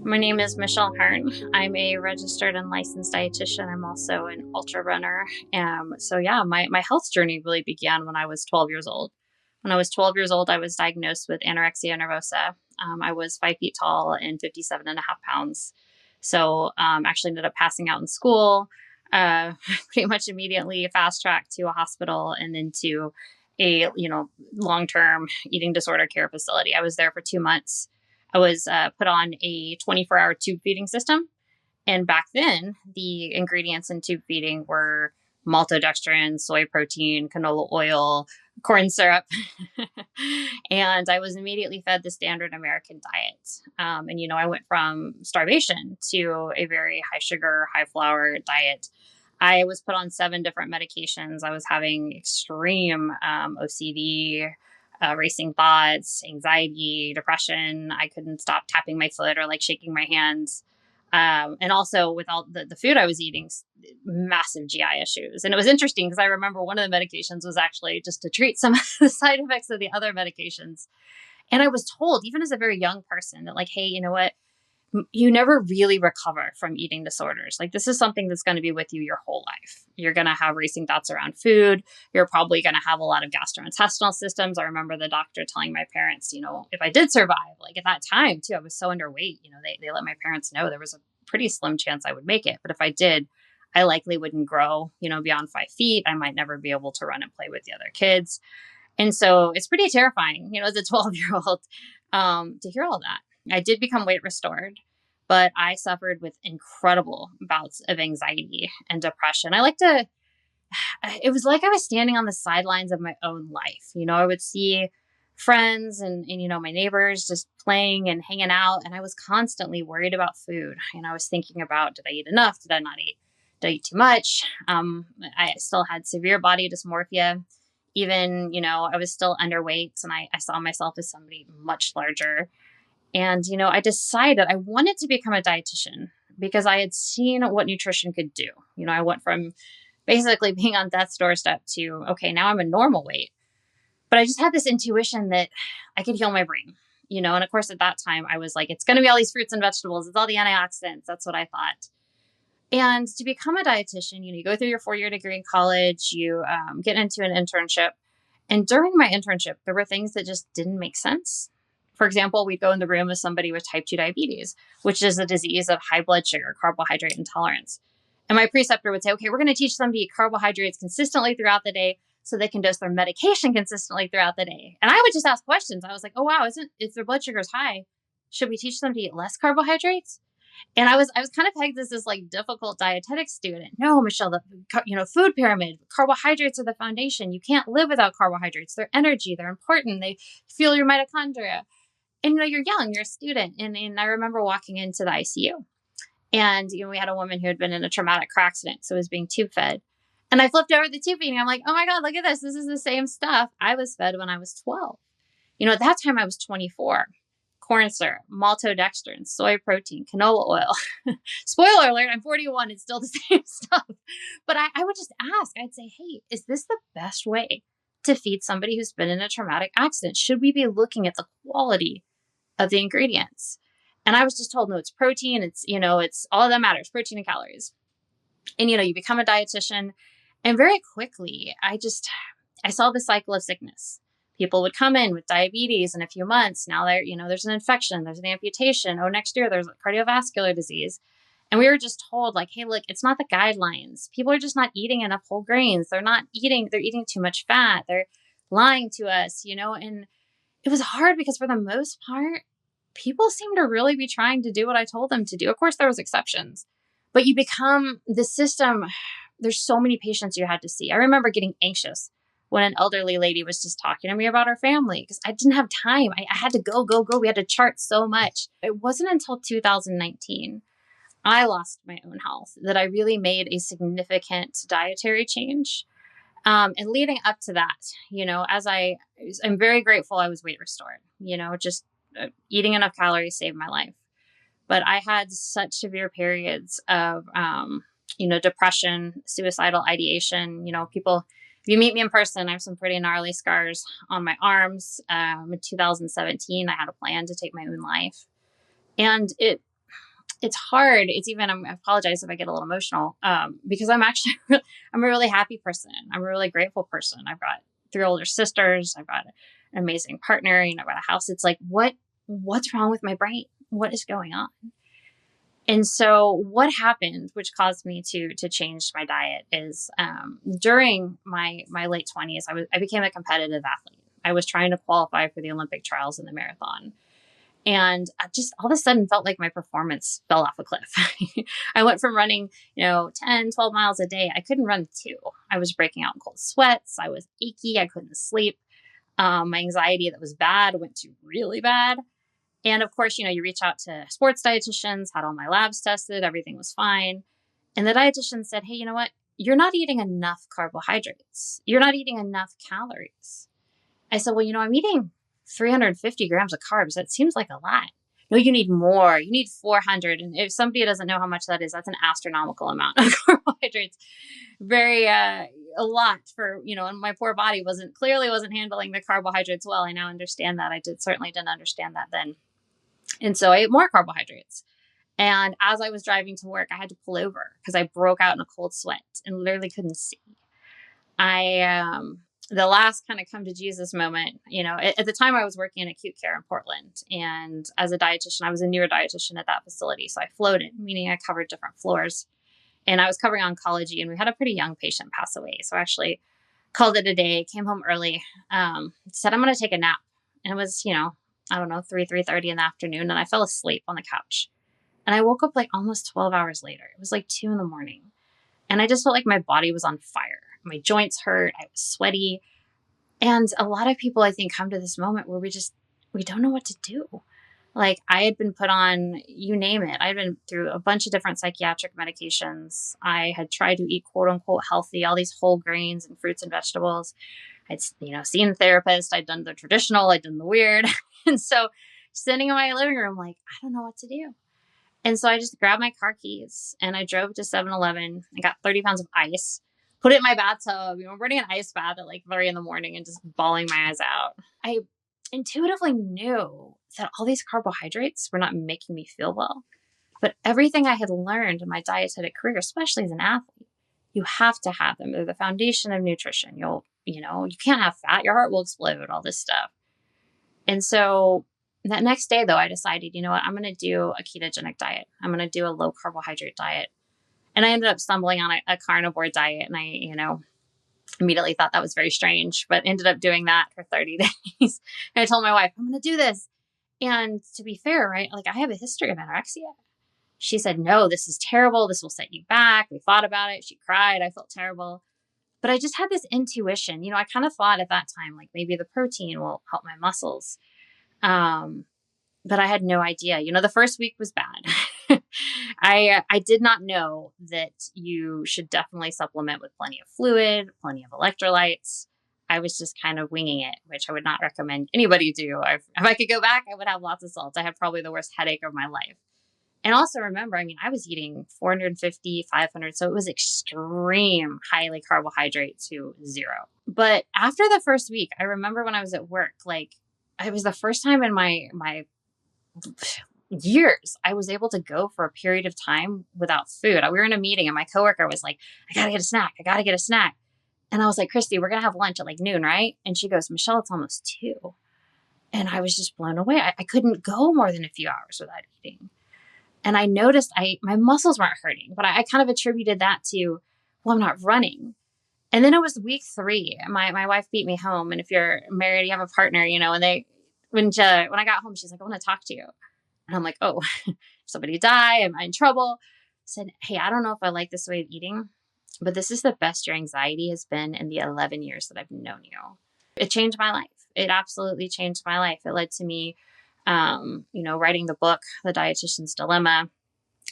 My name is Michelle Hearn. I'm a registered and licensed dietitian. I'm also an ultra runner. My health journey really began when I was 12 years old. When I was 12 years old, I was diagnosed with anorexia nervosa. I was 5 feet tall and 57 and a half pounds. Actually ended up passing out in school, pretty much immediately fast tracked to a hospital and then to a, long-term eating disorder care facility. I was there for 2 months. I was put on a 24-hour tube feeding system. And back then, the ingredients in tube feeding were maltodextrin, soy protein, canola oil, corn syrup. And I was immediately fed the standard American diet. I went from starvation to a very high sugar, high flour diet. I was put on 7 different medications. I was having extreme OCD, racing thoughts, anxiety, depression. I couldn't stop tapping my foot or shaking my hands. And also with all the food I was eating, massive GI issues. And it was interesting because I remember one of the medications was actually just to treat some of the side effects of the other medications. And I was told, even as a very young person, that hey, you know what? You never really recover from eating disorders. This is something that's going to be with you your whole life. You're going to have racing thoughts around food. You're probably going to have a lot of gastrointestinal systems. I remember the doctor telling my parents, if I did survive, at that time too, I was so underweight, they let my parents know there was a pretty slim chance I would make it. But if I did, I likely wouldn't grow, beyond 5 feet. I might never be able to run and play with the other kids. And so it's pretty terrifying, as a 12-year-old, to hear all that. I did become weight restored, but I suffered with incredible bouts of anxiety and depression. It was like I was standing on the sidelines of my own life. I would see friends and my neighbors just playing and hanging out. And I was constantly worried about food. And I was thinking about, did I eat enough? Did I not eat? Did I eat too much? I still had severe body dysmorphia. Even, I was still underweight and I saw myself as somebody much larger. And, I decided I wanted to become a dietitian because I had seen what nutrition could do. I went from basically being on death's doorstep to, okay, now I'm a normal weight. But I just had this intuition that I could heal my brain, and of course at that time I was like, it's going to be all these fruits and vegetables. It's all the antioxidants. That's what I thought. And to become a dietitian, you go through your 4-year degree in college, you get into an internship. And during my internship, there were things that just didn't make sense. For example, we'd go in the room with somebody with type 2 diabetes, which is a disease of high blood sugar, carbohydrate intolerance. And my preceptor would say, okay, we're going to teach them to eat carbohydrates consistently throughout the day so they can dose their medication consistently throughout the day. And I would just ask questions. I was like, oh, wow, if their blood sugar is high, should we teach them to eat less carbohydrates? And I was kind of pegged as this difficult dietetic student. No, Michelle, the food pyramid, carbohydrates are the foundation. You can't live without carbohydrates. They're energy. They're important. They fuel your mitochondria. And, you're young, you're a student. And I remember walking into the ICU and, we had a woman who had been in a traumatic car accident. So was being tube fed. And I flipped over the tube feeding. I'm like, oh my God, look at this. This is the same stuff I was fed when I was 12. At that time I was 24. Corn syrup, maltodextrin, soy protein, canola oil. Spoiler alert, I'm 41. It's still the same stuff. But I would just ask, I'd say, hey, is this the best way to feed somebody who's been in a traumatic accident? Should we be looking at the quality of the ingredients? And I was just told, no, it's protein. It's all that matters, protein and calories. And, you become a dietitian. And very quickly, I saw the cycle of sickness. People would come in with diabetes in a few months. Now there's an infection, there's an amputation. Oh, next year there's cardiovascular disease. And we were just told hey, look, it's not the guidelines. People are just not eating enough whole grains. They're eating too much fat. They're lying to us, and it was hard because for the most part, people seem to really be trying to do what I told them to do. Of course, there was exceptions, but you become the system. There's so many patients you had to see. I remember getting anxious when an elderly lady was just talking to me about her family because I didn't have time. I had to go. We had to chart so much. It wasn't until 2019, I lost my own health, that I really made a significant dietary change. And leading up to that, I'm very grateful I was weight restored, just eating enough calories saved my life. But I had such severe periods of, depression, suicidal ideation, people. If you meet me in person, I have some pretty gnarly scars on my arms. In 2017, I had a plan to take my own life. And it's hard. It's even, I apologize if I get a little emotional, because I'm actually, I'm a really happy person. I'm a really grateful person. I've got 3 older sisters. I've got an amazing partner. I've got a house. It's like, what's wrong with my brain? What is going on? And so what happened, which caused me to change my diet, is during my late 20s, I became a competitive athlete. I was trying to qualify for the Olympic trials in the marathon. And I just all of a sudden felt like my performance fell off a cliff. I went from running, 10, 12 miles a day. I couldn't run 2. I was breaking out in cold sweats. I was achy. I couldn't sleep. My anxiety that was bad went to really bad. And of course, you reach out to sports dietitians, had all my labs tested, everything was fine. And the dietitian said, hey, you know what? You're not eating enough carbohydrates. You're not eating enough calories. I said, well, I'm eating 350 grams of carbs. That seems like a lot. No, you need more. You need 400. And if somebody doesn't know how much that is, that's an astronomical amount of carbohydrates. Very, a lot for, and my poor body clearly wasn't handling the carbohydrates well. I now understand that. Certainly didn't understand that then. And so I ate more carbohydrates. And as I was driving to work, I had to pull over because I broke out in a cold sweat and literally couldn't see. The last kind of come to Jesus moment, at the time I was working in acute care in Portland. And as a dietitian, I was a newer dietitian at that facility. So I floated, meaning I covered different floors. And I was covering oncology, and we had a pretty young patient pass away. So I actually called it a day, came home early, said, I'm going to take a nap. And it was, 3:30 in the afternoon. And I fell asleep on the couch. And I woke up like almost 12 hours later. It was like 2 a.m. And I just felt like my body was on fire. My joints hurt. I was sweaty. And a lot of people, I think, come to this moment where we don't know what to do. Like I had been put on, you name it. I'd been through a bunch of different psychiatric medications. I had tried to eat quote unquote healthy, all these whole grains and fruits and vegetables. I'd, seen a therapist. I'd done the traditional. I'd done the weird. And so sitting in my living room, like, I don't know what to do. And so I just grabbed my car keys and I drove to 7-Eleven. I got 30 pounds of ice, put it in my bathtub, running an ice bath at like 3 a.m. and just bawling my eyes out. I intuitively knew that all these carbohydrates were not making me feel well. But everything I had learned in my dietetic career, especially as an athlete, you have to have them. They're the foundation of nutrition. You can't have fat. Your heart will explode, all this stuff. And so that next day, though, I decided, you know what, I'm going to do a ketogenic diet. I'm going to do a low carbohydrate diet. And I ended up stumbling on a carnivore diet. And I, immediately thought that was very strange, but ended up doing that for 30 days. And I told my wife, I'm going to do this. And to be fair, right, like I have a history of anorexia. She said, no, this is terrible. This will set you back. We thought about it. She cried. I felt terrible. But I just had this intuition. I kind of thought at that time, like maybe the protein will help my muscles. But I had no idea. The first week was bad. I did not know that you should definitely supplement with plenty of fluid, plenty of electrolytes. I was just kind of winging it, which I would not recommend anybody do. If I could go back, I would have lots of salt. I had probably the worst headache of my life. And also remember, I was eating 450, 500. So it was extreme, highly carbohydrate to 0. But after the first week, I remember when I was at work, like it was the first time in my years I was able to go for a period of time without food. We were in a meeting and my coworker was like, I got to get a snack. I got to get a snack. And I was like, Christy, we're going to have lunch at like noon, right? And she goes, Michelle, it's almost 2. And I was just blown away. I couldn't go more than a few hours without eating. And I noticed my muscles weren't hurting, but I kind of attributed that to, well, I'm not running. And then it was week 3. My wife beat me home. And if you're married, you have a partner, and when I got home, she's like, I want to talk to you. And I'm like, oh, somebody die? Am I in trouble? I said, hey, I don't know if I like this way of eating, but this is the best your anxiety has been in the 11 years that I've known you. It changed my life. It absolutely changed my life. It led to me, writing the book, The Dietitian's Dilemma.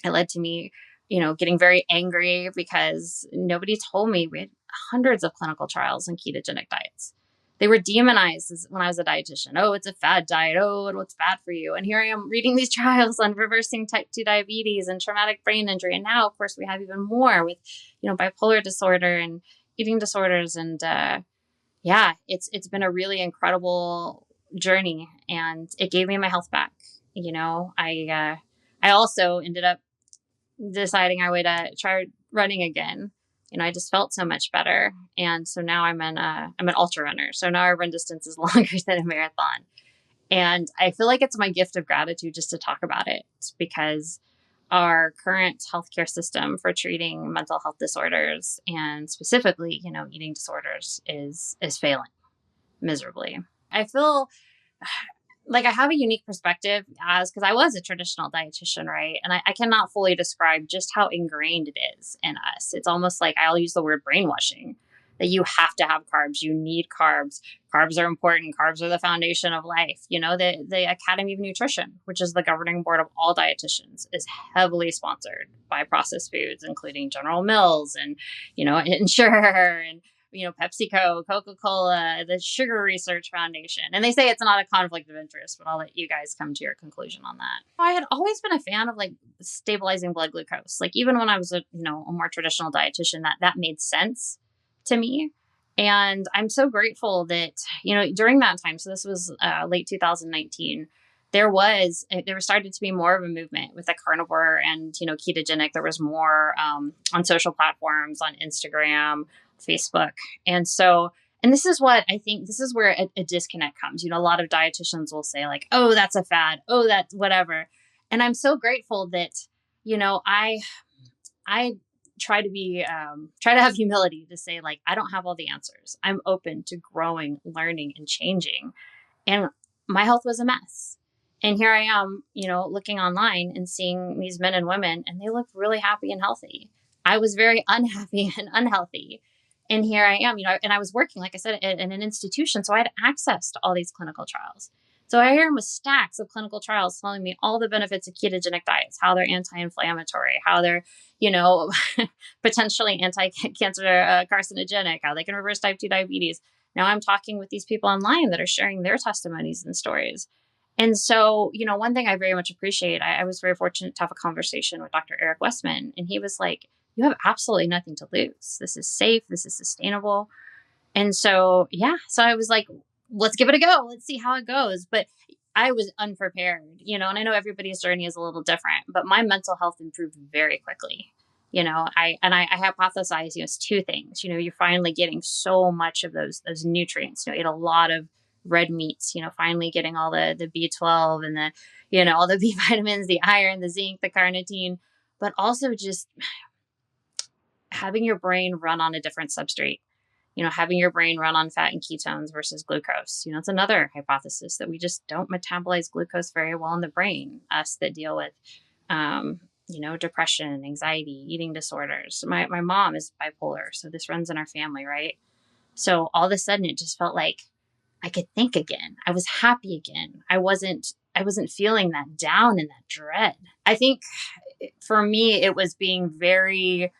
It led to me, getting very angry because nobody told me we had hundreds of clinical trials on ketogenic diets. They were demonized when I was a dietitian. Oh, it's a fad diet. Oh, what's bad for you? And here I am reading these trials on reversing type 2 diabetes and traumatic brain injury. And now, of course, we have even more with, bipolar disorder and eating disorders. And it's been a really incredible journey, and it gave me my health back. I I also ended up deciding I would try running again. I just felt so much better, and so now I'm an ultra runner. So now I run distances longer than a marathon, and I feel like it's my gift of gratitude just to talk about it because our current healthcare system for treating mental health disorders and specifically, eating disorders is failing miserably. I feel like I have a unique perspective as because I was a traditional dietitian, right? And I cannot fully describe just how ingrained it is in us. It's almost like I'll use the word brainwashing that you have to have carbs. You need carbs. Carbs are important. Carbs are the foundation of life. The Academy of Nutrition, which is the governing board of all dietitians, is heavily sponsored by processed foods, including General Mills and, Ensure and PepsiCo, Coca-Cola, the Sugar Research Foundation. And they say it's not a conflict of interest, but I'll let you guys come to your conclusion on that. I had always been a fan of like stabilizing blood glucose. Like even when I was a more traditional dietitian, that made sense to me. And I'm so grateful that, during that time, so this was late 2019, there started to be more of a movement with the carnivore and, ketogenic. There was more on social platforms, on Instagram, Facebook. And this is what I think, this is where a disconnect comes. A lot of dietitians will say like, oh, that's a fad. Oh, that's whatever. And I'm so grateful that, I try to have humility to say like, I don't have all the answers. I'm open to growing, learning, and changing. And my health was a mess. And here I am, looking online and seeing these men and women, and they look really happy and healthy. I was very unhappy and unhealthy. And here I am, and I was working, like I said, in an institution. So I had access to all these clinical trials. So I hear with stacks of clinical trials telling me all the benefits of ketogenic diets, how they're anti-inflammatory, how they're, potentially anti-cancer carcinogenic, how they can reverse type 2 diabetes. Now I'm talking with these people online that are sharing their testimonies and stories. And so, one thing I very much appreciate, I was very fortunate to have a conversation with Dr. Eric Westman, and he was like, you have absolutely nothing to lose. This is safe. This is sustainable. And so, so I was like, let's give it a go. Let's see how it goes. But I was unprepared, and I know everybody's journey is a little different, but my mental health improved very quickly. I hypothesize, it's two things. You're finally getting so much of those nutrients. Eat a lot of red meats, finally getting all the B12 and all the B vitamins, the iron, the zinc, the carnitine, but also just having your brain run on a different substrate, having your brain run on fat and ketones versus glucose. It's another hypothesis that we just don't metabolize glucose very well in the brain, us that deal with, depression, anxiety, eating disorders. My mom is bipolar, so this runs in our family, right? So all of a sudden it just felt like I could think again. I was happy again. I wasn't feeling that down and that dread. I think for me, it was being very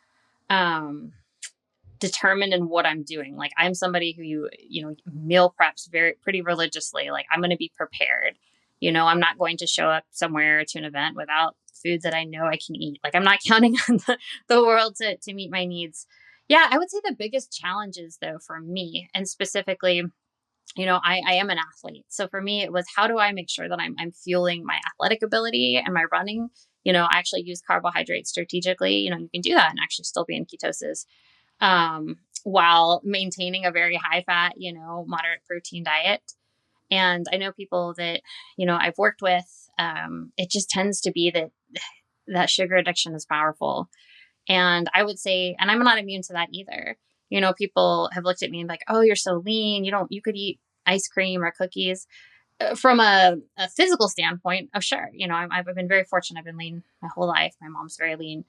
determined in what I'm doing. Like I'm somebody who meal preps pretty religiously. Like I'm going to be prepared. I'm not going to show up somewhere to an event without food that I know I can eat. Like I'm not counting on the world to meet my needs. Yeah, I would say the biggest challenges though for me, and specifically, I am an athlete. So for me, it was how do I make sure that I'm fueling my athletic ability and my running? I actually use carbohydrates strategically. You can do that and actually still be in ketosis while maintaining a very high fat, moderate protein diet. And I know people that, I've worked with, it just tends to be that sugar addiction is powerful. And I would say, and I'm not immune to that either. People have looked at me and like, oh, you're so lean. You could eat ice cream or cookies. From a physical standpoint, oh, sure. I've been very fortunate. I've been lean my whole life. My mom's very lean.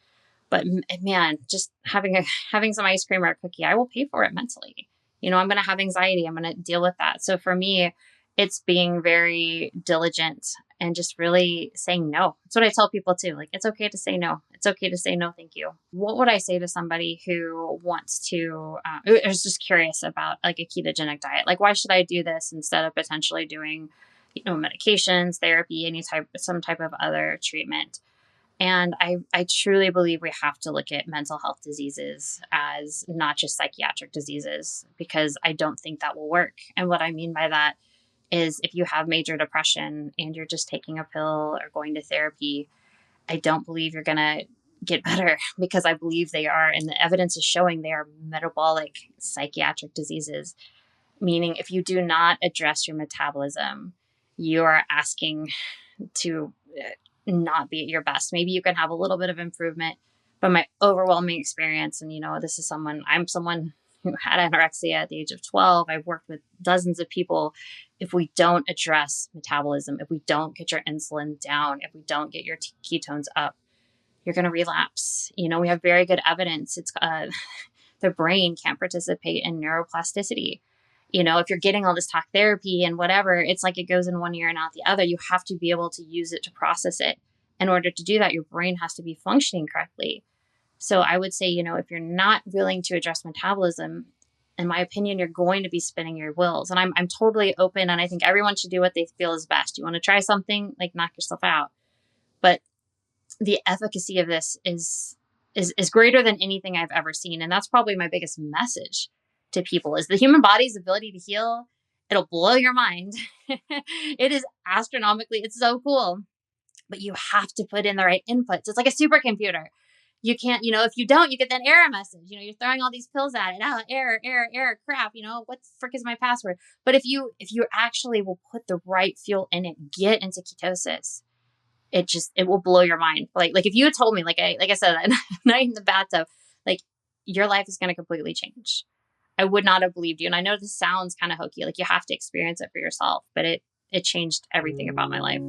But man, just having some ice cream or a cookie, I will pay for it mentally. I'm going to have anxiety. I'm going to deal with that. So for me, it's being very diligent and just really saying no. That's what I tell people too. Like, it's okay to say no. It's okay to say no, thank you. What would I say to somebody who wants to, is just curious about like a ketogenic diet? Like, why should I do this instead of potentially doing, medications, therapy, some type of other treatment? And I truly believe we have to look at mental health diseases as not just psychiatric diseases, because I don't think that will work. And what I mean by that is if you have major depression and you're just taking a pill or going to therapy, I don't believe you're going to get better because I believe they are. And the evidence is showing they are metabolic psychiatric diseases, meaning if you do not address your metabolism, you are asking to not be at your best. Maybe you can have a little bit of improvement, but my overwhelming experience, and this is I'm someone who had anorexia at the age of 12. I've worked with dozens of people. If we don't address metabolism, if we don't get your insulin down, if we don't get your ketones up, you're going to relapse. We have very good evidence. It's the brain can't participate in neuroplasticity. If you're getting all this talk therapy and whatever, it's like it goes in one ear and out the other. You have to be able to use it to process it. In order to do that, your brain has to be functioning correctly. So I would say, if you're not willing to address metabolism, in my opinion, you're going to be spinning your wheels. And I'm totally open, and I think everyone should do what they feel is best. You want to try something, like knock yourself out. But the efficacy of this is greater than anything I've ever seen. And that's probably my biggest message to people is the human body's ability to heal. It'll blow your mind. It is astronomically, it's so cool, but you have to put in the right inputs. It's like a supercomputer. You can't, if you don't, you get that error message. You're throwing all these pills at it. Oh, error, crap. What the frick is my password? But if you actually will put the right fuel in it, get into ketosis, it will blow your mind. Like if you had told me, like I said, that night in the bathtub, like your life is going to completely change, I would not have believed you. And I know this sounds kind of hokey, like you have to experience it for yourself, but it changed everything about my life.